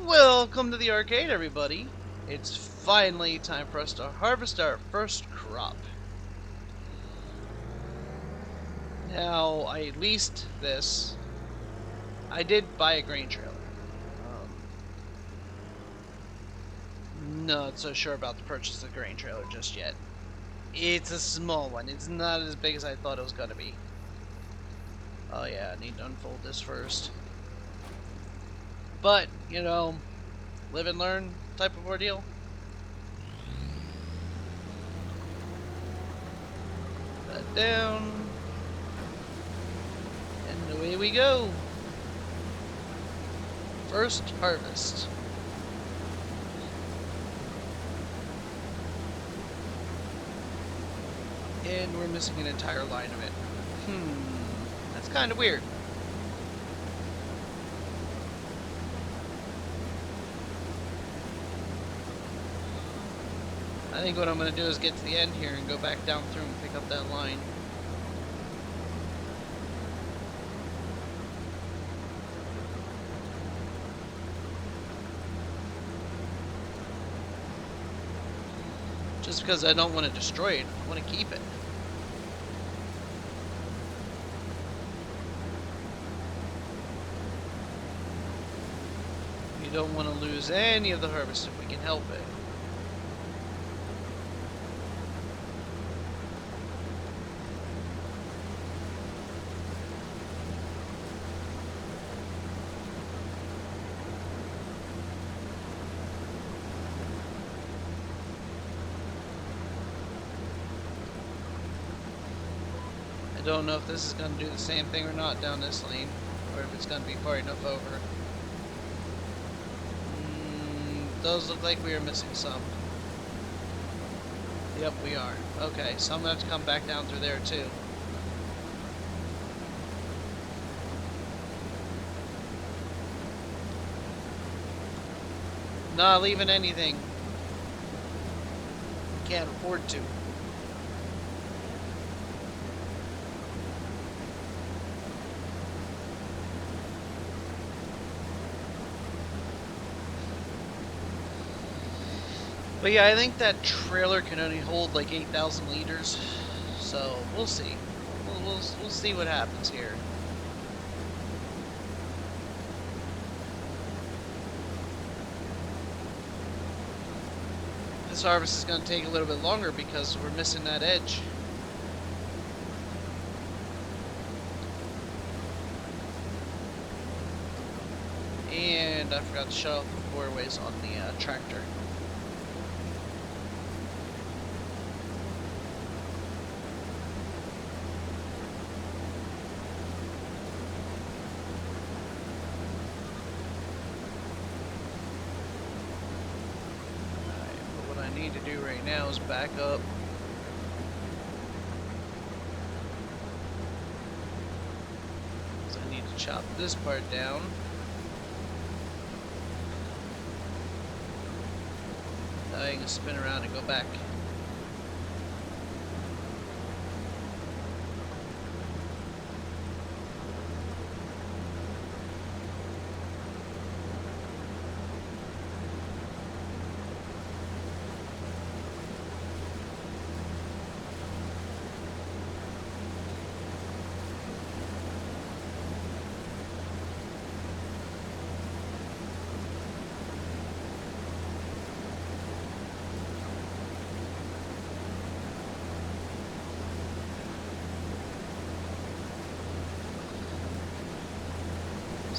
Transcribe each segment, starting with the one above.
Welcome to the arcade, everybody. It's finally time for us to harvest our first crop. Now, I leased this. I did buy a grain trailer. Not so sure about the purchase of the grain trailer just yet. It's a small one. It's not as big as I thought it was going to be. Oh yeah, I need to unfold this first. But, live and learn type of ordeal. That down. And away we go. First harvest. And we're missing an entire line of it. That's kind of weird. I think what I'm going to do is get to the end here and go back down through and pick up that line. Just because I don't want to destroy it, I want to keep it. We don't want to lose any of the harvest if we can help it. I don't know if this is going to do the same thing or not down this lane, or if it's going to be far enough over. Does look like we are missing some. Yep, we are. Okay, so I'm going to have to come back down through there too. Not leaving anything. Can't afford to. But yeah, I think that trailer can only hold like 8,000 liters, so we'll see. We'll see what happens here. This harvest is going to take a little bit longer because we're missing that edge. And I forgot to shut off the four-ways on the tractor. Need to do right now is back up. So I need to chop this part down. Now I can spin around and go back.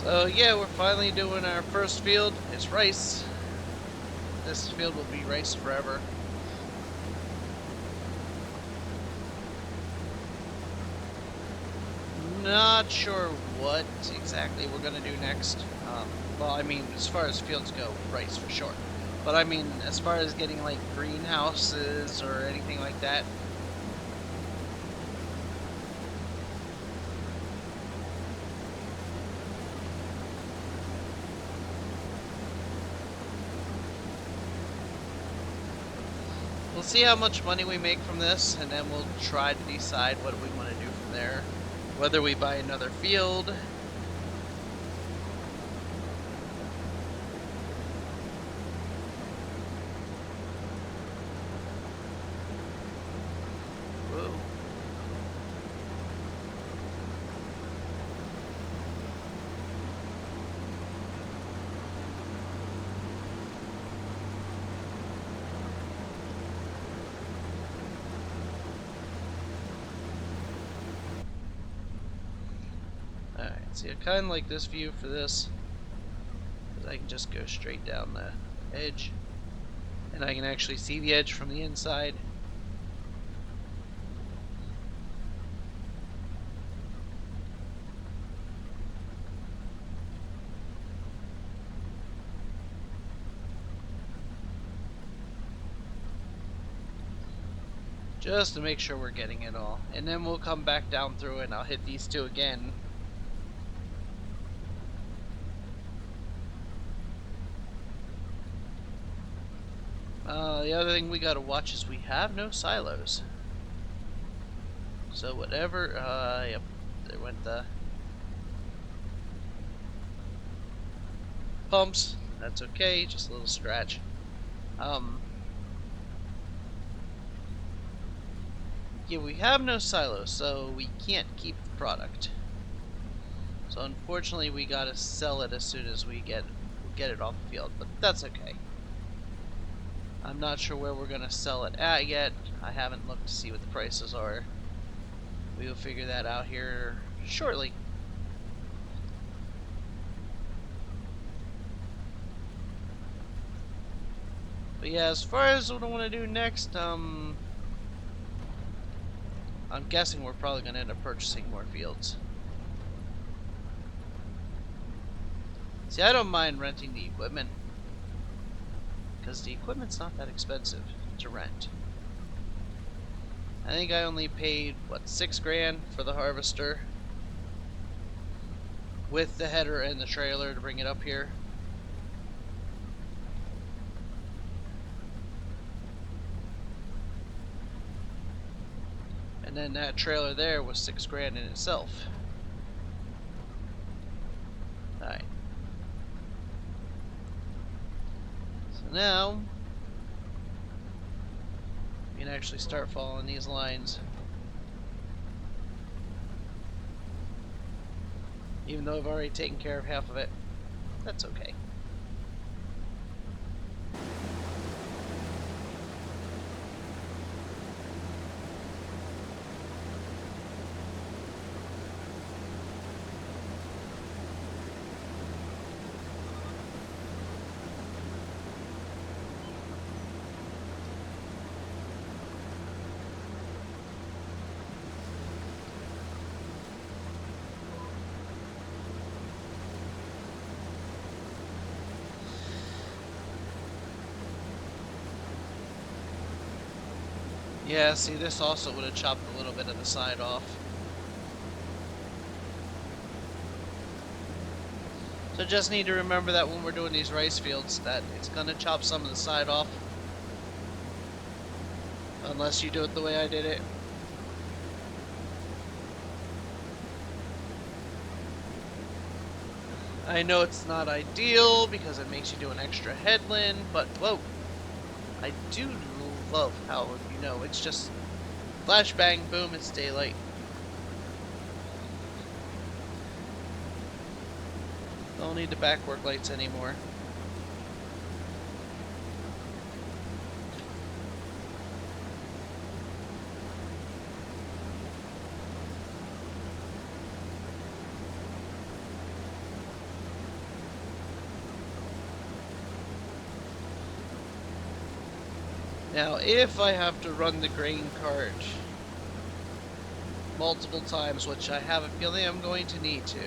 So yeah, we're finally doing our first field. It's rice. This field will be rice forever. Not sure what exactly we're gonna do next. Well, I mean, as far as fields go, rice for sure. But I mean, as far as getting like greenhouses or anything like that, we'll see how much money we make from this, and then we'll try to decide what we want to do from there. Whether we buy another field, See, I kind of like this view for this, because I can just go straight down the edge, and I can actually see the edge from the inside. Just to make sure we're getting it all. And then we'll come back down through it and I'll hit these two again. The other thing we gotta watch is we have no silos. So whatever, yep, there went the pumps. That's okay, just a little scratch. Yeah, we have no silos, so we can't keep the product. So unfortunately, we gotta sell it as soon as we get it off the field, but that's okay. I'm not sure where we're gonna sell it at yet. I haven't looked to see what the prices are. We will figure that out here shortly. But yeah, as far as what I want to do next, I'm guessing we're probably going to end up purchasing more fields. See, I don't mind renting the equipment, because the equipment's not that expensive to rent. I think I only paid, what, $6 grand for the harvester, with the header and the trailer to bring it up here. And then that trailer there was $6 grand in itself. Alright. So now, we can actually start following these lines. Even though I've already taken care of half of it. That's okay. Yeah, see, this also would have chopped a little bit of the side off. So just need to remember that when we're doing these rice fields, that it's gonna chop some of the side off. Unless you do it the way I did it. I know it's not ideal because it makes you do an extra headland, but whoa. I do love how, you know, it's just flash bang boom, it's daylight. Don't need the back work lights anymore. Now, if I have to run the grain cart multiple times, which I have a feeling I'm going to need to,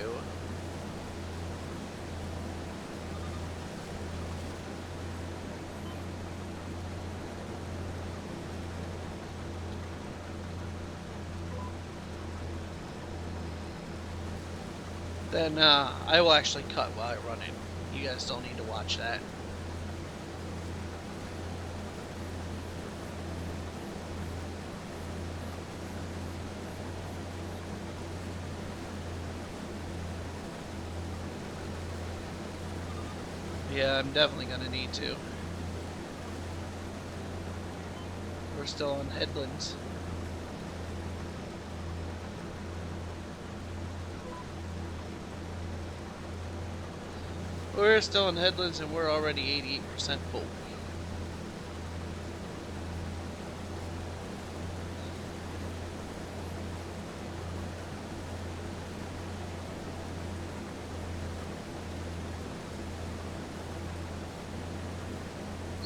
then I will actually cut while I run it. You guys don't need to watch that. Yeah, I'm definitely gonna need to. We're still on headlands. We're still in headlands and we're already 88% full.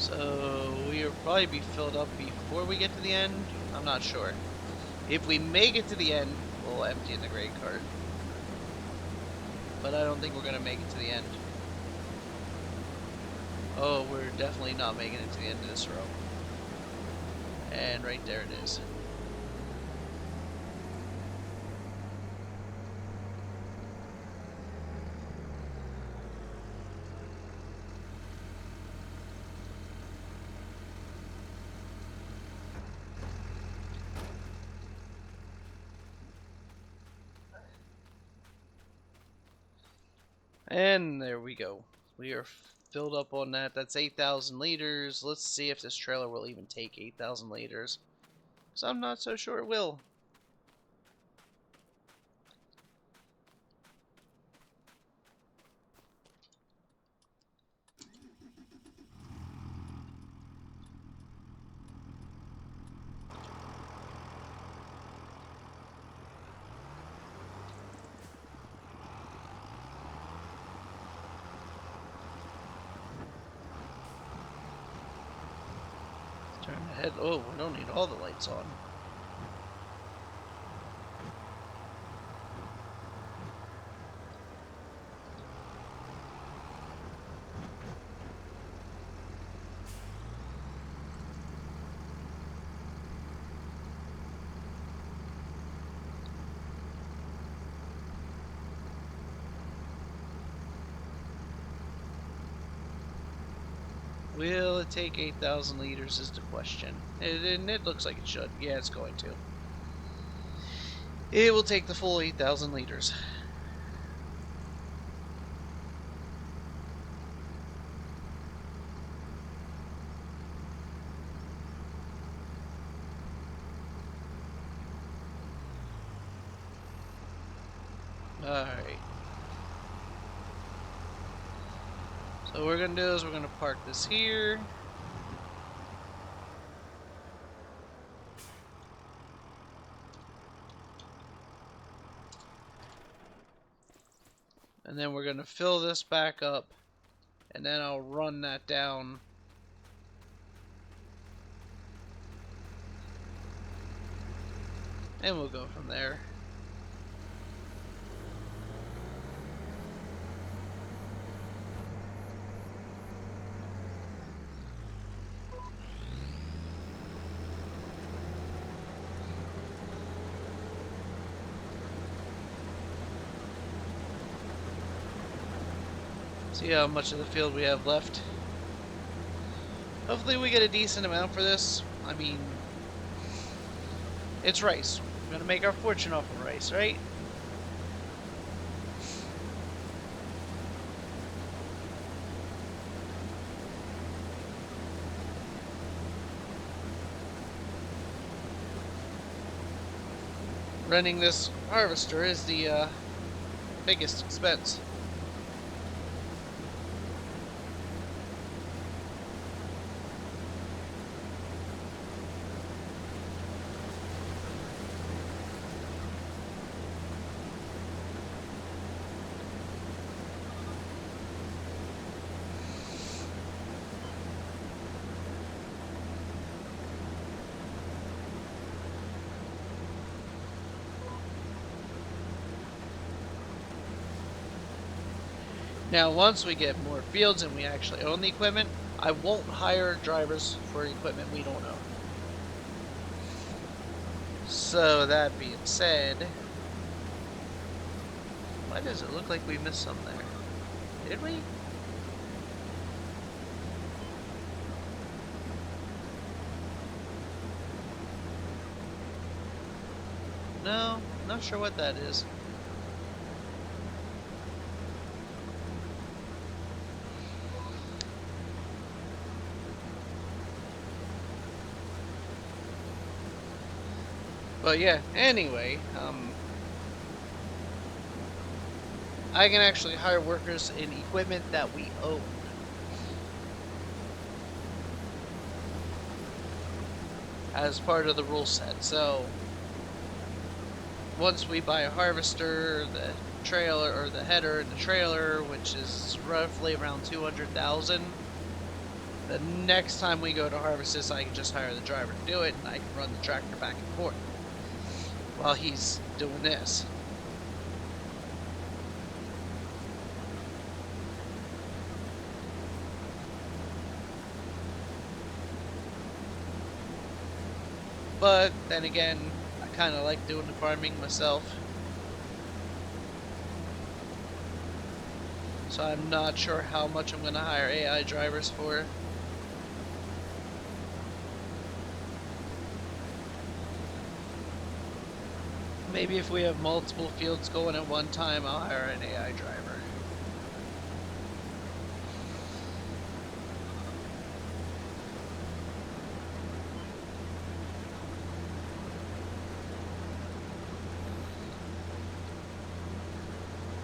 So we'll probably be filled up before we get to the end. I'm not sure. If we make it to the end, we'll empty in the grain cart. But I don't think we're going to make it to the end. Oh, we're definitely not making it to the end of this row. And right there it is. And there we go. We are filled up on that. That's 8,000 liters. Let's see if this trailer will even take 8,000 liters. Because I'm not so sure it will. Turn the head. Oh, we don't need all the lights on. Will it take 8,000 liters is the question. And it looks like it should. Yeah, it's going to. It will take the full 8,000 liters. Alright. So what we're going to do is we're going to park this here. And then we're going to fill this back up. And then I'll run that down. And we'll go from there. See how much of the field we have left. Hopefully we get a decent amount for this. I mean, it's rice. We're gonna make our fortune off of rice, right? Running this harvester is the biggest expense. Now, once we get more fields and we actually own the equipment, I won't hire drivers for equipment we don't own. So, that being said, why does it look like we missed some there? Did we? No, not sure what that is. But yeah, anyway, I can actually hire workers in equipment that we own. As part of the rule set. So, once we buy a harvester, the trailer, or the header and the trailer, which is roughly around 200,000, The next time we go to harvest this, I can just hire the driver to do it, and I can run the tractor back and forth while he's doing this. But then again, I kind of like doing the farming myself. So I'm not sure how much I'm going to hire AI drivers for. Maybe if we have multiple fields going at one time, I'll hire an AI driver.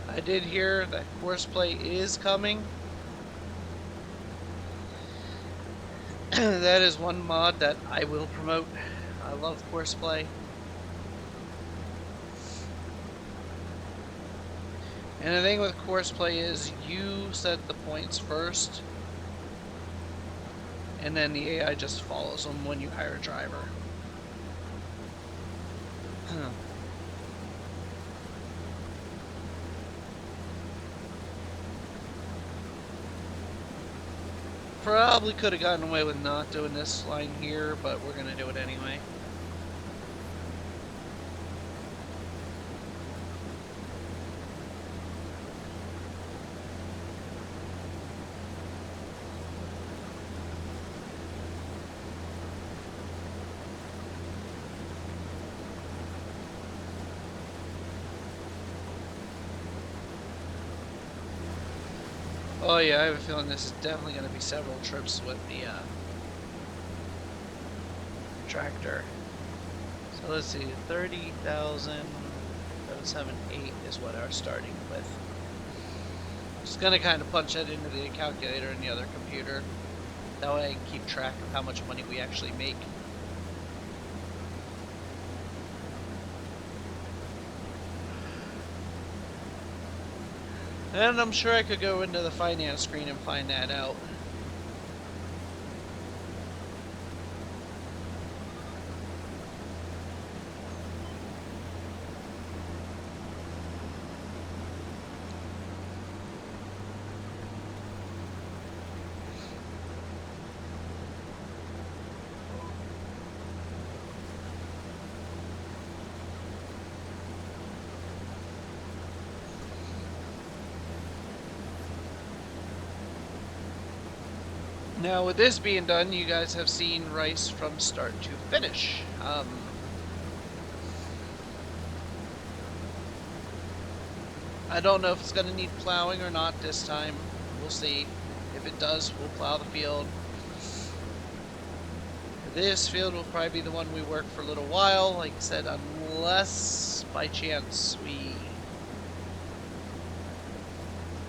I did hear that Courseplay is coming. That is one mod that I will promote. I love Courseplay. And the thing with Courseplay is you set the points first, and then the AI just follows them when you hire a driver. Probably could have gotten away with not doing this line here, but we're going to do it anyway. Oh yeah, I have a feeling this is definitely going to be several trips with the tractor. So let's see, 30,778 is what our starting with. Just going to kind of punch that into the calculator in the other computer. That way I can keep track of how much money we actually make. And I'm sure I could go into the finance screen and find that out. Now, with this being done, you guys have seen rice from start to finish. I don't know if it's going to need plowing or not this time. We'll see. If it does, we'll plow the field. This field will probably be the one we work for a little while, like I said, unless by chance we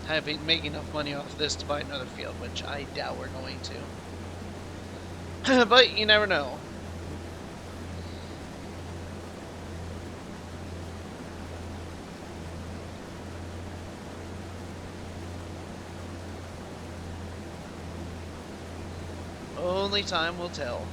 have make enough money off of this to buy another field, which I doubt we're going to. But you never know. Only time will tell.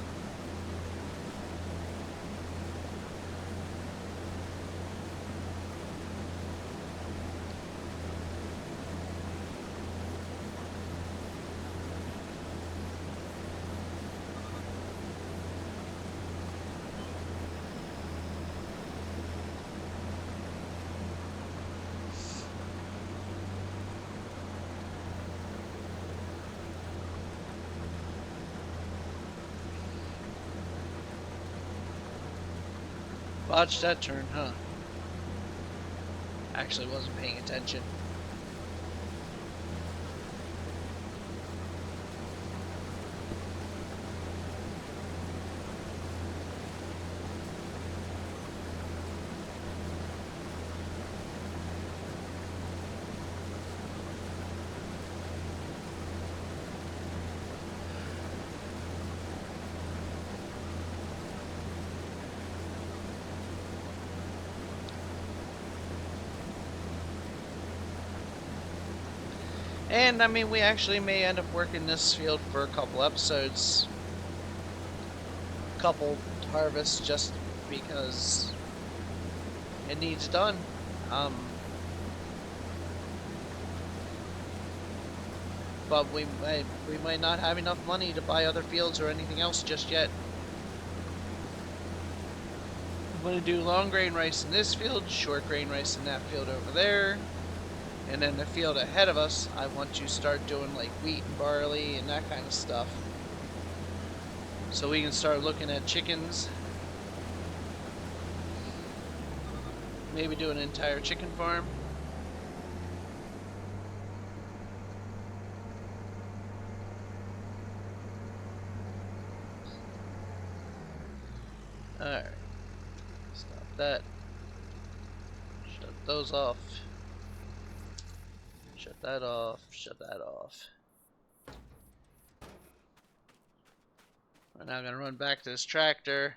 Botched that turn, huh? Actually wasn't paying attention. And I mean, we actually may end up working this field for a couple episodes, couple harvests, just because it needs done. But we might not have enough money to buy other fields or anything else just yet. I'm going to do long grain rice in this field, short grain rice in that field over there. And then the field ahead of us, I want to start doing like wheat and barley and that kind of stuff. So we can start looking at chickens. Maybe do an entire chicken farm. Alright. Stop that. Shut those off. Shut that off. Shut that off. We're now gonna run back to this tractor.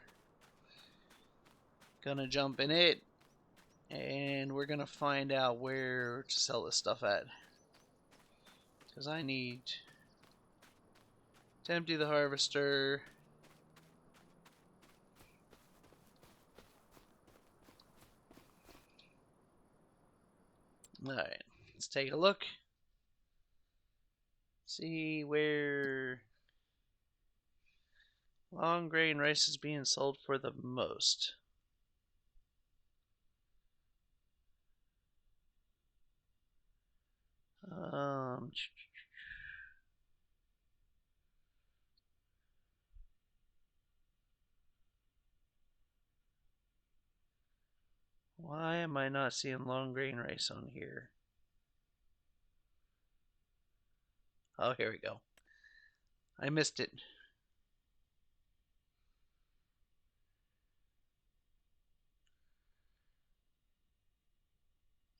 Gonna jump in it. And we're gonna find out where to sell this stuff at. Because I need to empty the harvester. Alright, let's take a look. See where long grain rice is being sold for the most. Why am I not seeing long grain rice on here? Oh, here we go. I missed it.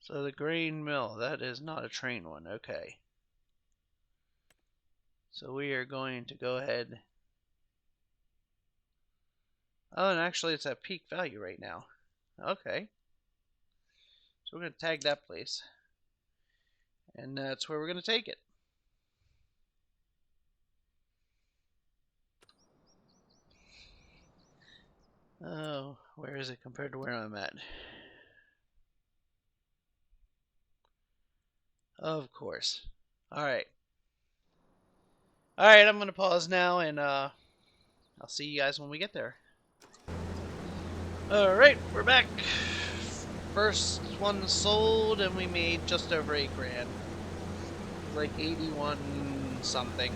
So the grain mill, that is not a train one. Okay. So we are going to go ahead. Oh, and actually it's at peak value right now. Okay. So we're going to tag that place. And that's where we're going to take it. Oh, where is it compared to where I'm at? Of course. Alright. Alright, I'm going to pause now, and I'll see you guys when we get there. Alright, we're back. First one sold, and we made just over $8 grand. Like 81 something.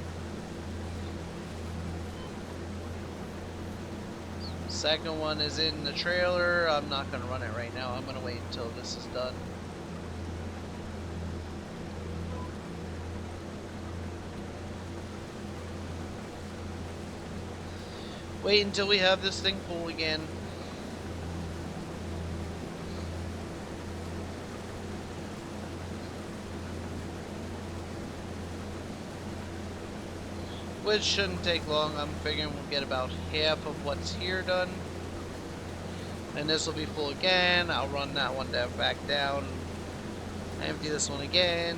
Second one is in the trailer. I'm not going to run it right now. I'm going to wait until this is done. Wait until we have this thing full again. Which shouldn't take long. I'm figuring we'll get about half of what's here done. And this will be full again. I'll run that one back down. Empty this one again.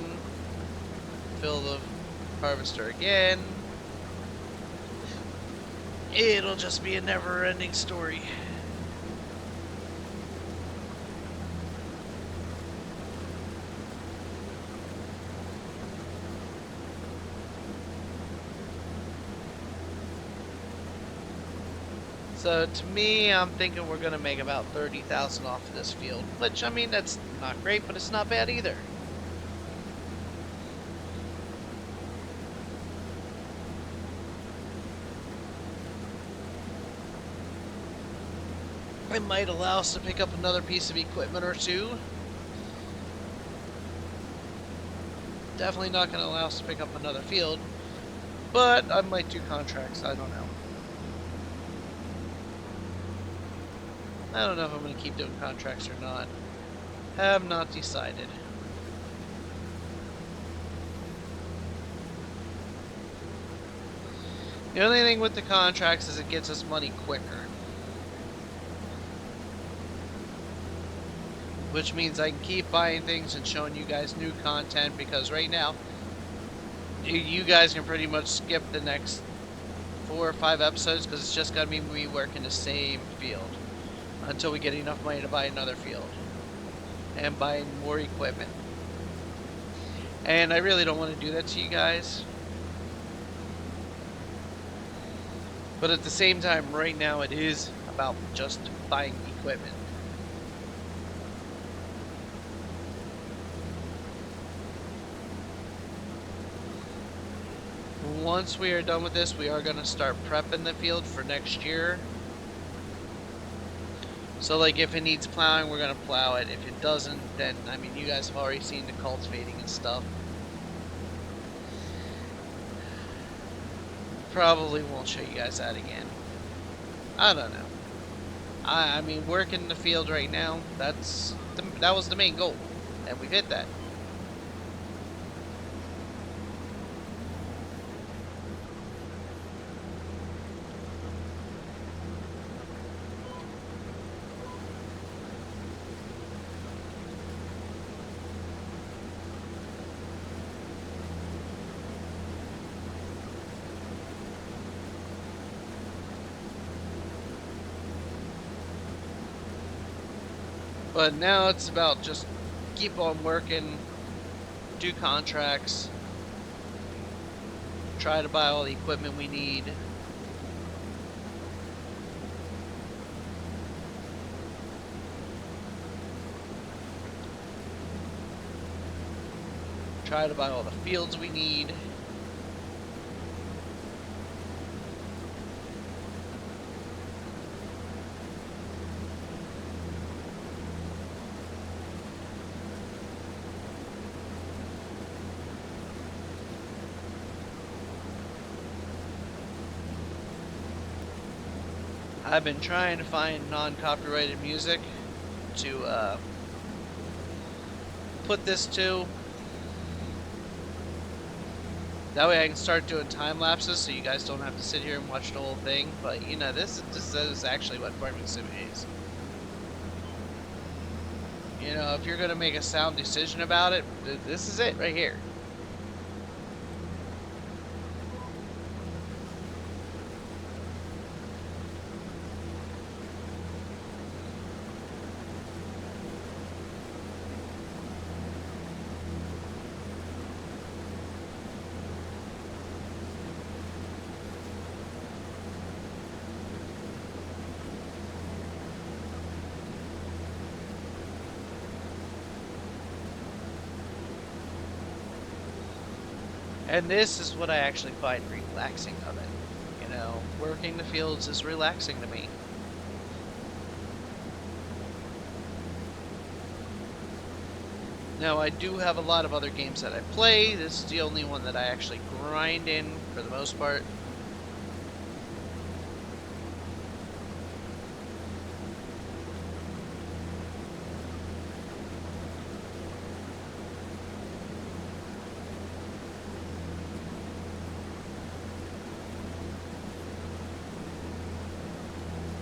Fill the harvester again. It'll just be a never-ending story. So to me, I'm thinking we're going to make about 30,000 off of this field, which I mean that's not great, but it's not bad either. It might allow us to pick up another piece of equipment or two. Definitely not going to allow us to pick up another field, but I might do contracts. I don't know. I don't know if I'm going to keep doing contracts or not. Have not decided. The only thing with the contracts is it gets us money quicker. Which means I can keep buying things and showing you guys new content, because right now You guys can pretty much skip the next 4 or 5 episodes because it's just gonna be me working the same field until we get enough money to buy another field and buy more equipment. And I really don't want to do that to you guys. But at the same time, right now it is about just buying equipment. Once we are done with this, we are going to start prepping the field for next year. So like if it needs plowing, we're going to plow it. If it doesn't, then, I mean, you guys have already seen the cultivating and stuff. Probably won't show you guys that again. I don't know. I mean, working the field right now, that was the main goal, and we've hit that. But now it's about just keep on working, do contracts, try to buy all the equipment we need. Try to buy all the fields we need. I've been trying to find non-copyrighted music to put this to. That way I can start doing time lapses so you guys don't have to sit here and watch the whole thing. But you know, this is actually what Farming Sim is. You know, if you're gonna make a sound decision about it, this is it right here. And this is what I actually find relaxing of it. You know, working the fields is relaxing to me. Now, I do have a lot of other games that I play. This is the only one that I actually grind in for the most part.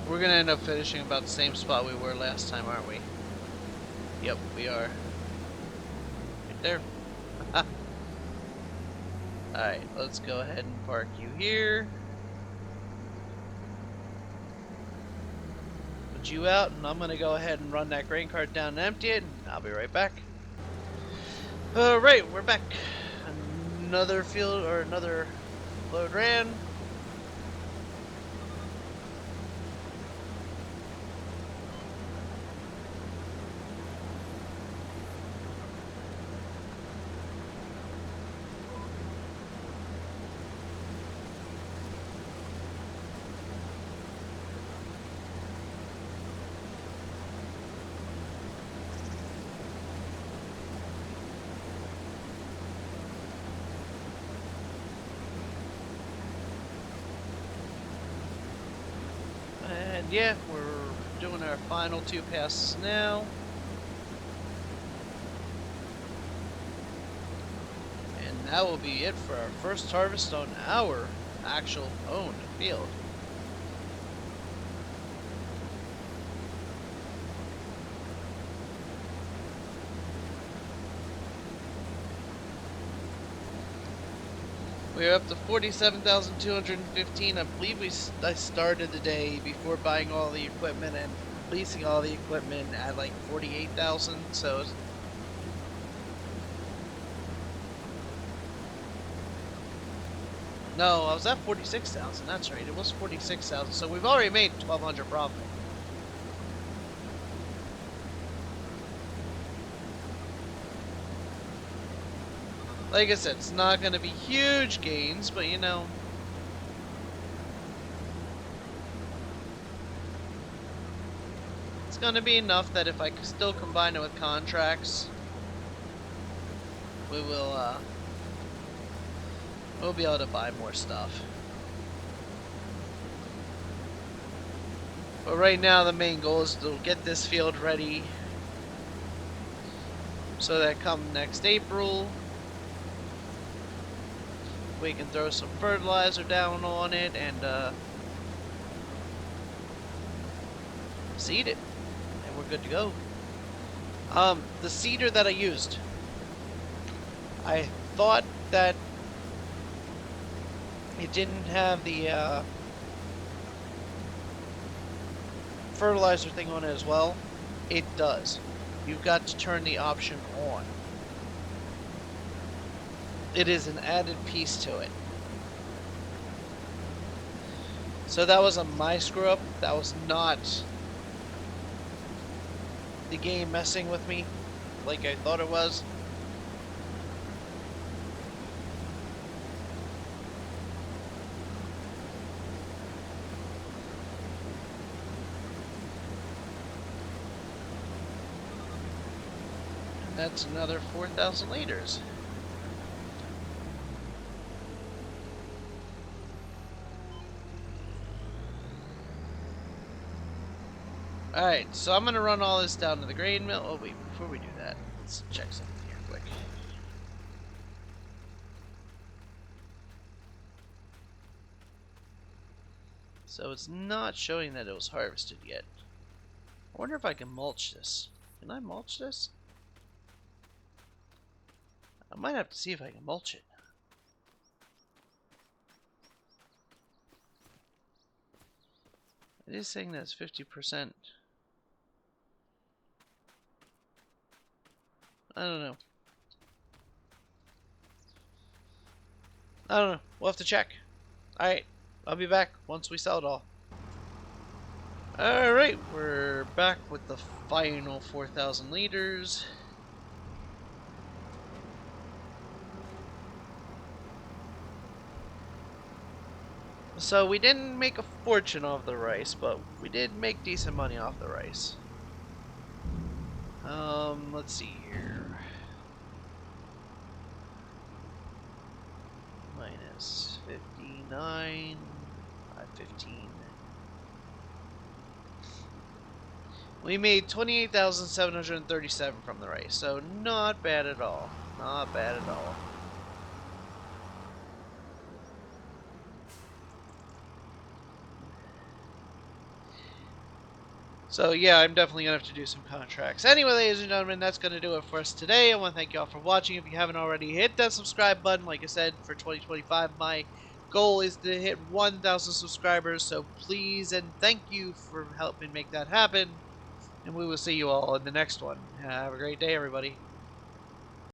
We're going to end up finishing about the same spot we were last time, aren't we? Yep, we are. Right there. Alright, let's go ahead and park you here. Put you out, and I'm going to go ahead and run that grain cart down and empty it, and I'll be right back. Alright, we're back. Another field, or another load ran. And yeah, we're doing our final 2 passes now. And that will be it for our first harvest on our actual owned field. We're up to 47,215. I believe I started the day before buying all the equipment and leasing all the equipment at like 48,000. So no, I was at 46,000. That's right. It was 46,000. So we've already made 1,200 profit. Like I said, it's not going to be huge gains, but you know, it's going to be enough that if I still combine it with contracts, we'll be able to buy more stuff. But right now, the main goal is to get this field ready so that come next April, we can throw some fertilizer down on it and seed it, and we're good to go. The seeder that I used, I thought that it didn't have the fertilizer thing on it as well. It does. You've got to turn the option on. It is an added piece to it. So that was my screw up. That was not the game messing with me like I thought it was. And that's another 4,000 liters. Alright, so I'm going to run all this down to the grain mill. Oh wait, before we do that, let's check something here quick. So it's not showing that it was harvested yet. I wonder if I can mulch this. Can I mulch this? I might have to see if I can mulch it. It is saying that it's 50%. I don't know. I don't know. We'll have to check. Alright, I'll be back once we sell it all. Alright, we're back with the final 4,000 liters. So we didn't make a fortune off the rice, but we did make decent money off the rice. Let's see here. Minus 59, 15. We made 28,737 from the rice, so not bad at all. Not bad at all. So yeah, I'm definitely going to have to do some contracts. Anyway, ladies and gentlemen, that's going to do it for us today. I want to thank you all for watching. If you haven't already, hit that subscribe button. Like I said, for 2025, my goal is to hit 1,000 subscribers. So please and thank you for helping make that happen. And we will see you all in the next one. Have a great day, everybody.